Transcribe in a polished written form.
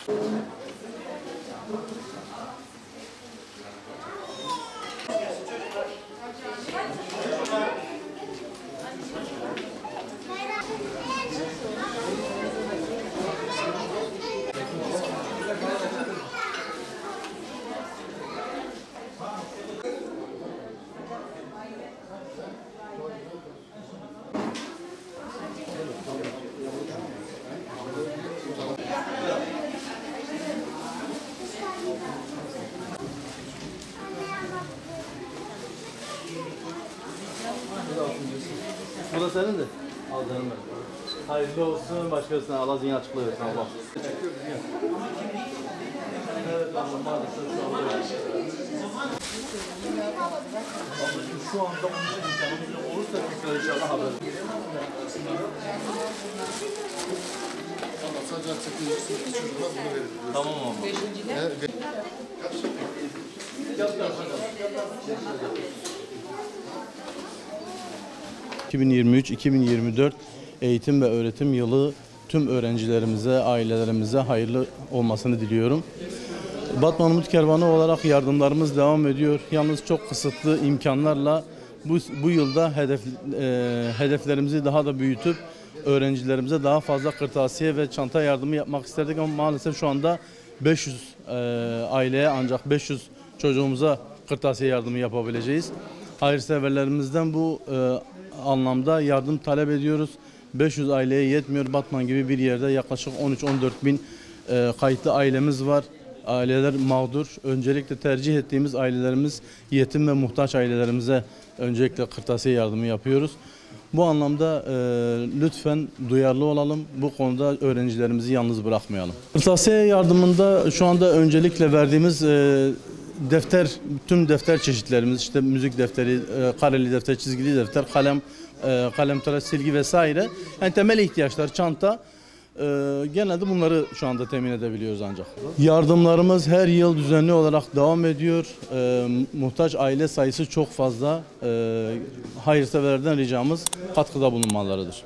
Bu da senin de. Al canım benim. Hayırlı olsun, başkasına Allah zihin açıklığı versin Allah. Evet abla maalesef şu anda şu anda onun imkanımız olursa tekrar inşallah haber. Sadece çekilirsin, çocuklar bunu verir. Tamam abla. 2023-2024 eğitim ve öğretim yılı tüm öğrencilerimize, ailelerimize hayırlı olmasını diliyorum. Batman Umut Kervanı olarak yardımlarımız devam ediyor. Yalnız çok kısıtlı imkanlarla bu yılda hedeflerimizi daha da büyütüp öğrencilerimize daha fazla kırtasiye ve çanta yardımı yapmak isterdik ama maalesef şu anda 500 aileye ancak 500 çocuğumuza kırtasiye yardımı yapabileceğiz. Hayırseverlerimizden bu anlamda yardım talep ediyoruz. 500 aileye yetmiyor. Batman gibi bir yerde yaklaşık 13-14 bin kayıtlı ailemiz var. Aileler mağdur. Öncelikle tercih ettiğimiz ailelerimiz yetim ve muhtaç ailelerimize öncelikle kırtasiye yardımı yapıyoruz. Bu anlamda lütfen duyarlı olalım. Bu konuda öğrencilerimizi yalnız bırakmayalım. Kırtasiye yardımında şu anda öncelikle verdiğimiz tüm defter çeşitlerimiz, işte müzik defteri, kareli defter, çizgili defter, kalem tıraş, silgi vesaire. Yani temel ihtiyaçlar, çanta. Genelde bunları şu anda temin edebiliyoruz ancak. Yardımlarımız her yıl düzenli olarak devam ediyor. Muhtaç aile sayısı çok fazla. Hayırseverlerden ricamız katkıda bulunmalarıdır.